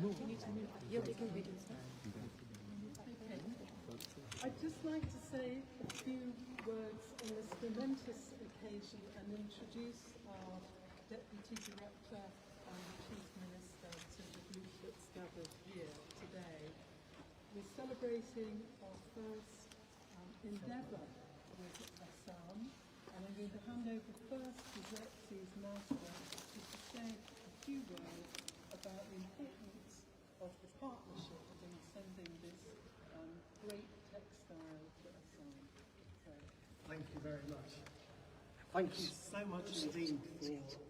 I'd just like to say a few words on this momentous occasion and introduce our Deputy Director and Chief Minister to the group that's gathered here today. We're celebrating our first endeavour with Assam, and I'm going to hand over first to Xerxes Master to say a few words about the importance of the partnership in sending this great textile to Assam. So. Thank you very much. Thank you so much indeed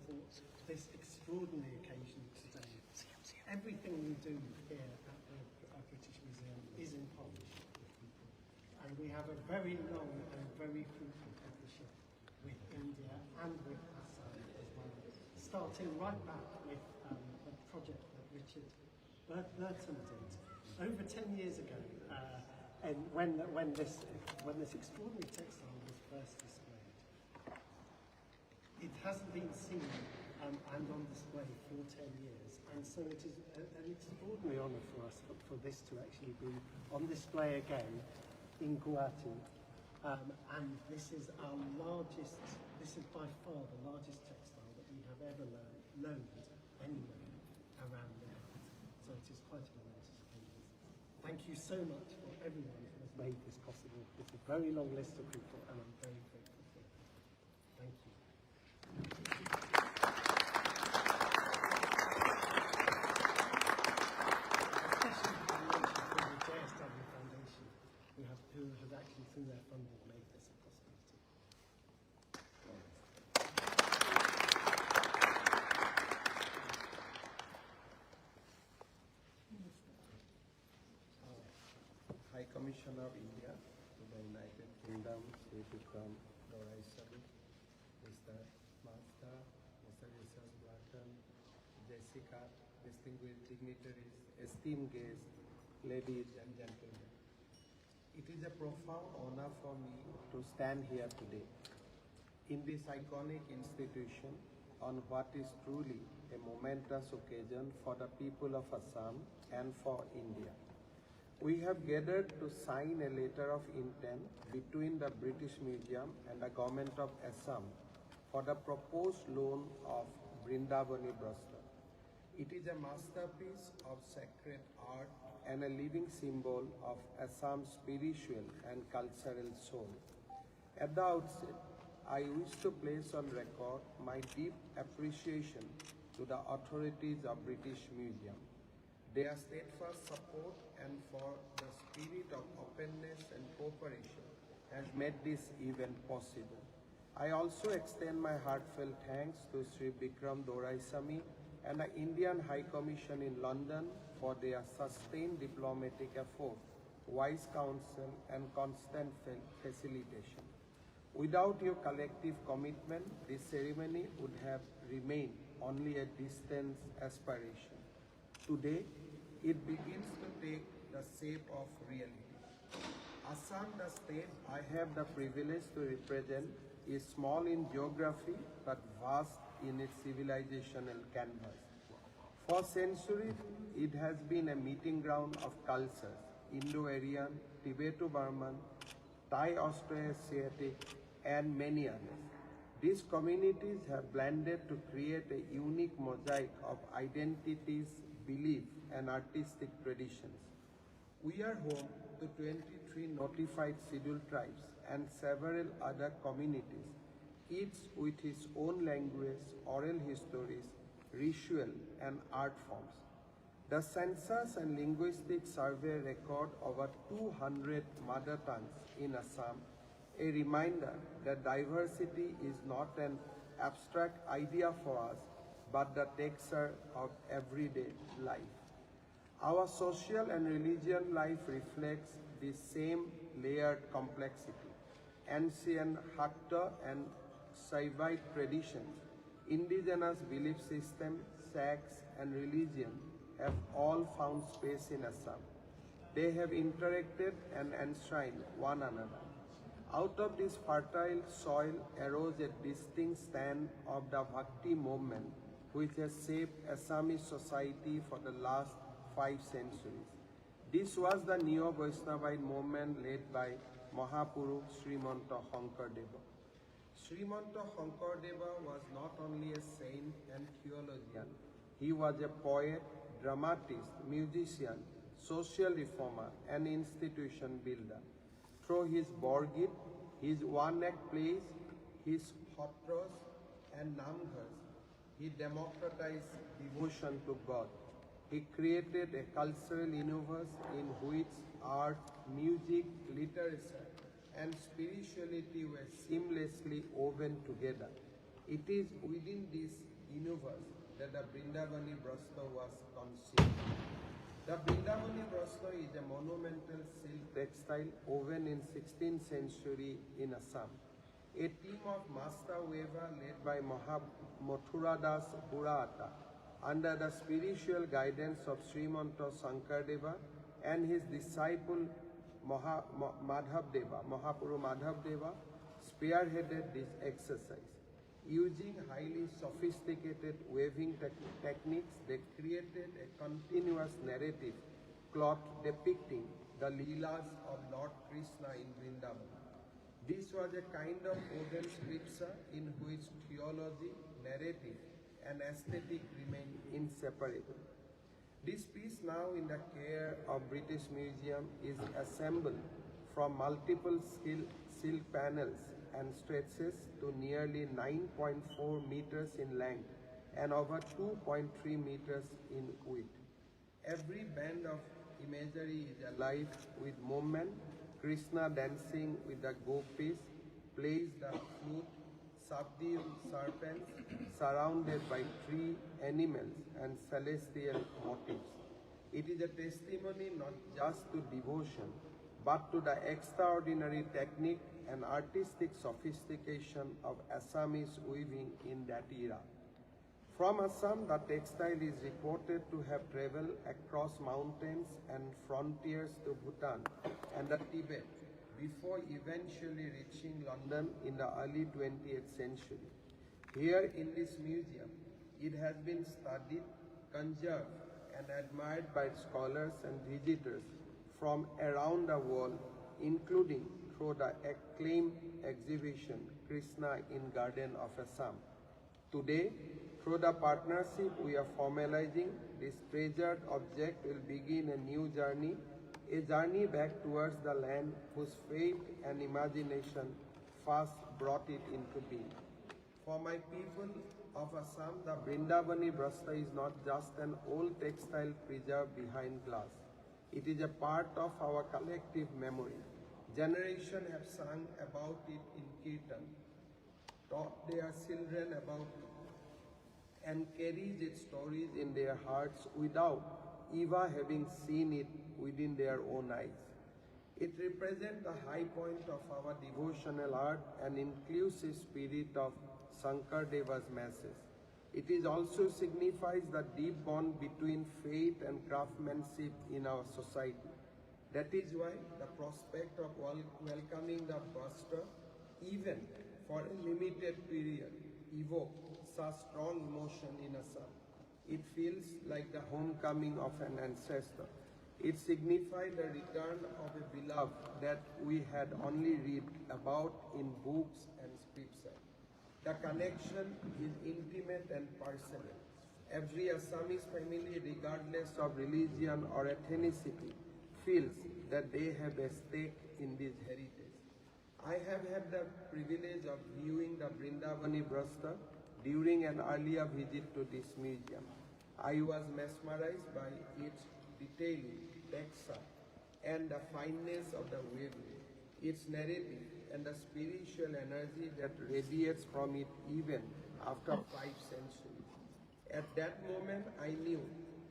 for this extraordinary occasion today. Everything we do here at the British Museum is in partnership with people. And we have a very long and very fruitful partnership with India and with Assam as well. Starting right back with a project that Richard Burton did over 10 years ago, and when this extraordinary textile was first displayed. It hasn't been seen and on display for 10 years, and so it is an extraordinary honour for us for this to actually be on display again in Guwahati. And this is our largest, this is by far the largest textile that we have ever loaned anywhere around the world. So it is quite a momentous occasion. Thank you so much for everyone who has made this possible. It's a very long list of people, and I'm very grateful for it. Thank you. Who have actually, through their funding, made this a possibility. High Commissioner of India to the United Kingdom, Sri Bikram Doraisamy, Mr. Master, Mr. Richard Burton, Jessica, distinguished dignitaries, esteemed guests, ladies and gentlemen. It is a profound honor for me to stand here today in this iconic institution on what is truly a momentous occasion for the people of Assam and for India. We have gathered to sign a letter of intent between the British Museum and the Government of Assam for the proposed loan of Vrindavani Brasla. It is a masterpiece of sacred art and a living symbol of Assam's spiritual and cultural soul. At the outset, I wish to place on record my deep appreciation to the authorities of British Museum. Their steadfast support and for the spirit of openness and cooperation has made this event possible. I also extend my heartfelt thanks to Sri Bikram Doraisamy and the Indian High Commission in London for their sustained diplomatic effort, wise counsel, and constant facilitation. Without your collective commitment, this ceremony would have remained only a distant aspiration. Today, it begins to take the shape of reality. Assam, the state I have the privilege to represent, is small in geography but vast in its civilizational canvas. For centuries, it has been a meeting ground of cultures, Indo-Aryan, Tibeto-Burman, Thai-Austroasiatic, and many others. These communities have blended to create a unique mosaic of identities, beliefs, and artistic traditions. We are home to 23 notified scheduled tribes and several other communities, each with its own language, oral histories, ritual, and art forms. The Census and Linguistic Survey record over 200 mother tongues in Assam, a reminder that diversity is not an abstract idea for us, but the texture of everyday life. Our social and religious life reflects the same layered complexity. Ancient Hakta and Saivite traditions, indigenous belief systems, sects, and religion have all found space in Assam. They have interacted and enshrined one another. Out of this fertile soil arose a distinct stand of the Bhakti movement, which has shaped Assamese society for the last 5 centuries. This was the Neo-Vaishnavite movement led by Mahapurukh Srimanta Shankardeva. Srimanta Shankardeva was not only a saint and theologian, he was a poet, dramatist, musician, social reformer, and institution builder. Through his Borgit, his one-act plays, his hotros and namghars, he democratized devotion to God. He created a cultural universe in which art, music, literature, and spirituality were seamlessly woven together. It is within this universe that the Vrindavani Brasna was conceived. The Vrindavani Brasna is a monumental silk textile woven in 16th century in Assam. A team of master weaver led by Mathuradas Buraata under the spiritual guidance of Srimanta Shankardeva and his disciple Mahapurukh Madhavdeva spearheaded this exercise. Using highly sophisticated weaving techniques, they created a continuous narrative cloth depicting the Leelas of Lord Krishna in Vrindavan. This was a kind of woven scripture in which theology, narrative, and aesthetic remain inseparable. This piece, now in the care of British Museum, is assembled from multiple silk panels and stretches to nearly 9.4 meters in length and over 2.3 meters in width. Every band of imagery is alive with movement. Krishna dancing with the gopis, plays the flute, subdued serpents, surrounded by tree, animals, and celestial motifs. It is a testimony not just to devotion, but to the extraordinary technique and artistic sophistication of Assamese weaving in that era. From Assam, the textile is reported to have traveled across mountains and frontiers to Bhutan and the Tibet before eventually reaching London in the early 20th century. Here in this museum, it has been studied, conserved, and admired by scholars and visitors from around the world, including through the acclaimed exhibition Krishna in Garden of Assam. Today, through the partnership we are formalizing, this treasured object will begin a new journey, a journey back towards the land whose faith and imagination first brought it into being. For my people of Assam, the Vrindavani Brasna is not just an old textile preserved behind glass. It is a part of our collective memory. Generations have sung about it in Kirtan, taught their children about it, and carries its stories in their hearts without ever having seen it within their own eyes. It represents the high point of our devotional art and inclusive spirit of Shankardeva's message. It is also signifies the deep bond between faith and craftsmanship in our society. That is why the prospect of welcoming the Brasna, even for a limited period, evokes such strong emotion in Assam. It feels like the homecoming of an ancestor. It signifies the return of a beloved that we had only read about in books and scripture. The connection is intimate and personal. Every Assamese family, regardless of religion or ethnicity, feels that they have a stake in this heritage. I have had the privilege of viewing the Vrindavani Brasna during an earlier visit to this museum. I was mesmerized by its detailing, texture, and the fineness of the weaving, its narrative, and the spiritual energy that radiates from it even after 5 centuries. At that moment, I knew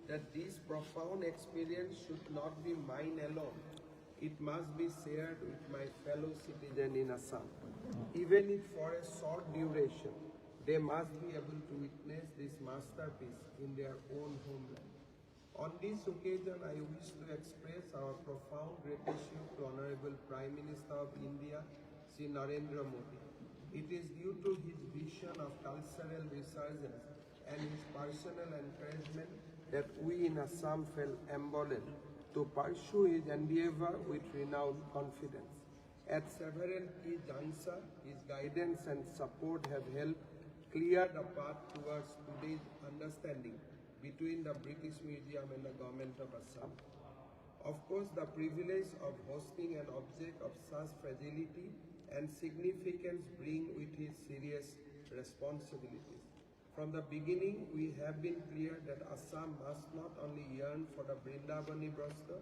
that this profound experience should not be mine alone. It must be shared with my fellow citizens in Assam. Even if for a short duration, they must be able to witness this masterpiece in their own homeland. On this occasion, I wish to express our profound gratitude to Honorable Prime Minister of India, Sri Narendra Modi. It is due to his vision of cultural resurgence and his personal encouragement that we in Assam felt emboldened to pursue his endeavor with renewed confidence. At several key junctures, his guidance and support have helped clear the path towards today's understanding between the British Museum and the Government of Assam. Of course, the privilege of hosting an object of such fragility and significance bring with it serious responsibilities. From the beginning, we have been clear that Assam must not only yearn for the Vrindavani Brasta,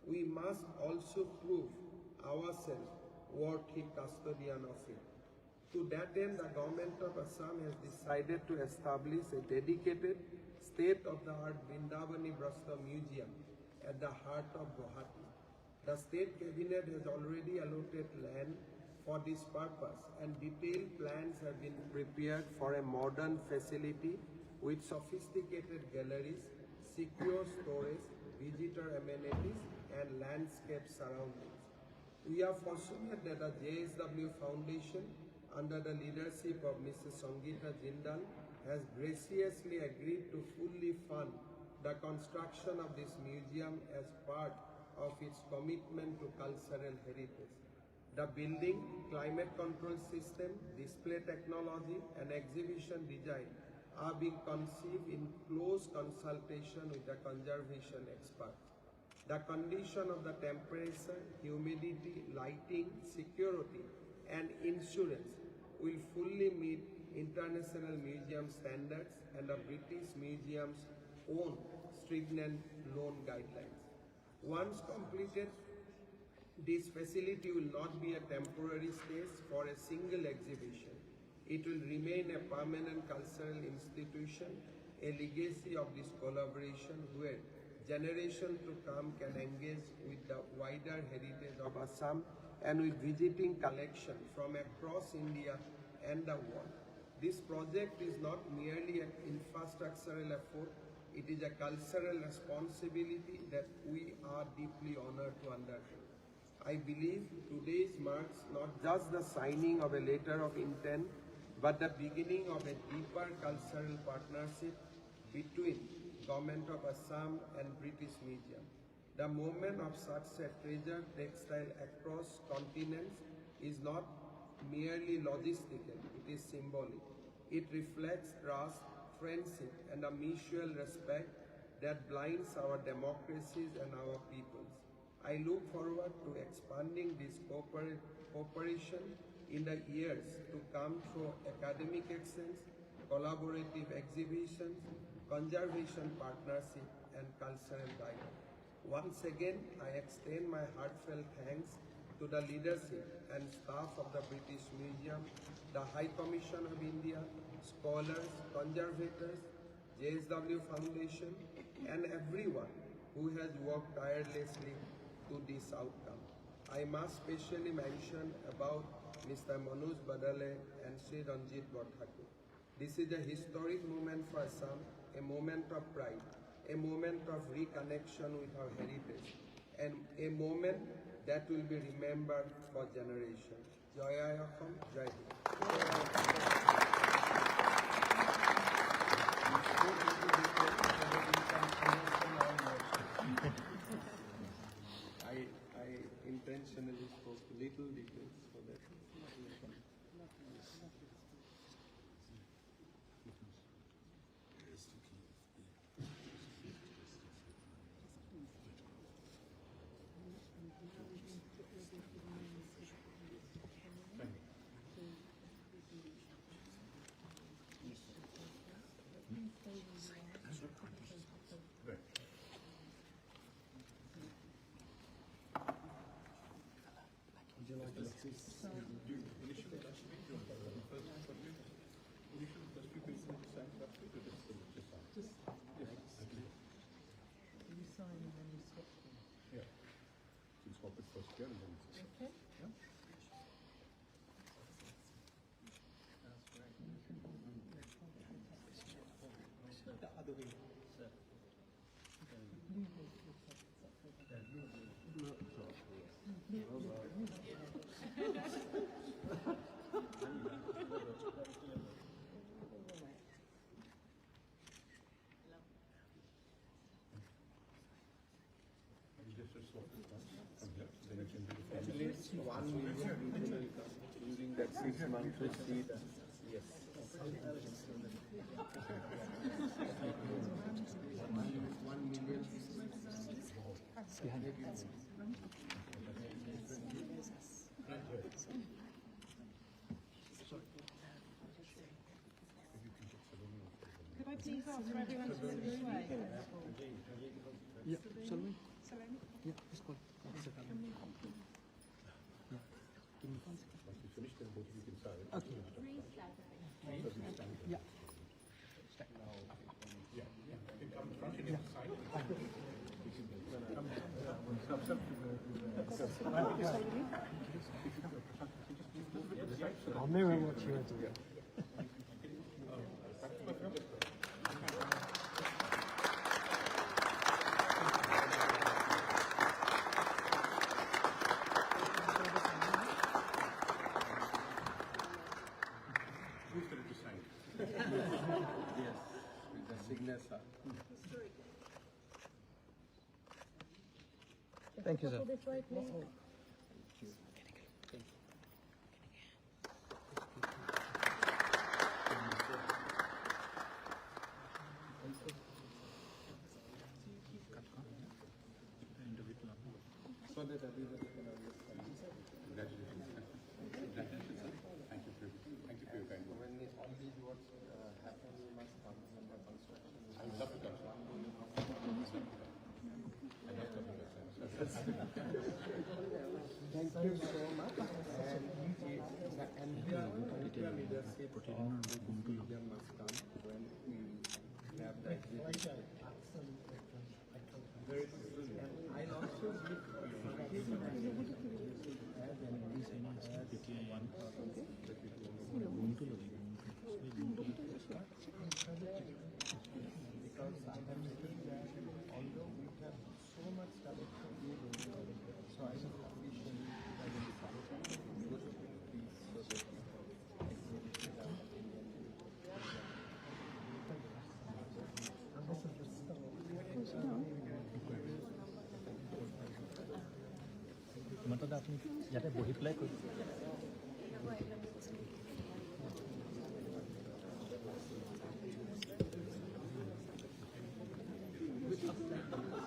we must also prove ourselves worthy custodian of it. To that end, the Government of Assam has decided to establish a dedicated state-of-the-art Vrindavani Brasta Museum at the heart of Guwahati. The State Cabinet has already allotted land for this purpose, and detailed plans have been prepared for a modern facility with sophisticated galleries, secure storage, visitor amenities, and landscape surroundings. We are fortunate that the JSW Foundation, under the leadership of Mrs. Sangeeta Jindal, has graciously agreed to fully fund the construction of this museum as part of its commitment to cultural heritage. The building, climate control system, display technology, and exhibition design are being conceived in close consultation with the conservation experts. The condition of the temperature, humidity, lighting, security, and insurance will fully meet international museum standards and the British Museum's own stringent loan guidelines. Once completed, this facility will not be a temporary space for a single exhibition. It will remain a permanent cultural institution, a legacy of this collaboration where generations to come can engage with the wider heritage of Assam and with visiting collections from across India and the world. This project is not merely an infrastructural effort, it is a cultural responsibility that we are deeply honored to undertake. I believe today's marks not just the signing of a letter of intent, but the beginning of a deeper cultural partnership between Government of Assam and British Museum. The movement of such a treasure textile across continents is not merely logistical, it is symbolic. It reflects trust, friendship, and a mutual respect that binds our democracies and our peoples. I look forward to expanding this cooperation in the years to come through academic exchange, collaborative exhibitions, conservation partnership, and cultural dialogue. Once again, I extend my heartfelt thanks to the leadership and staff of the British Museum, the High Commission of India, scholars, conservators, JSW Foundation, and everyone who has worked tirelessly to this outcome. I must specially mention about Mr. Manoj Badale and Sri Ranjit Borthakur. This is a historic moment for Assam, a moment of pride, a moment of reconnection with our heritage, and a moment that will be remembered for generations. Jai Assam, Jai Hind. I intentionally spoke little details so that You sign and then you swap them. Yeah. So you swap it first here and then it's Okay? The other way. Blue goes to the top, is that just swap this one from here, then I can do the At least 1 million people will come during that 6 months to see that. Yes. 1 million. Could I please ask for everyone to move this way? Yeah, shall we? Yeah, let's go. Once you finish, then both of you can sign. Okay. Yeah. I'll mirror what you're doing. Who's going to sign? Yes, with the signature. Thank you, sir. This way, please. So that everybody can understand. Congratulations. Congratulations, sir. Thank you for your kind words. When all these works happen, you must come when the construction is. I would love to come, sir. I'd love to come, sir. Thank you so much. And the leadership of the museum must come when we have the exhibition. Very soon. And I'll also give because I have seen that although we have so much stuff to do, so I will officially identify those things so that exhibition of Indian মনটা আপুনি ইয়াতে বহি পেলাই কৰিব Thank you.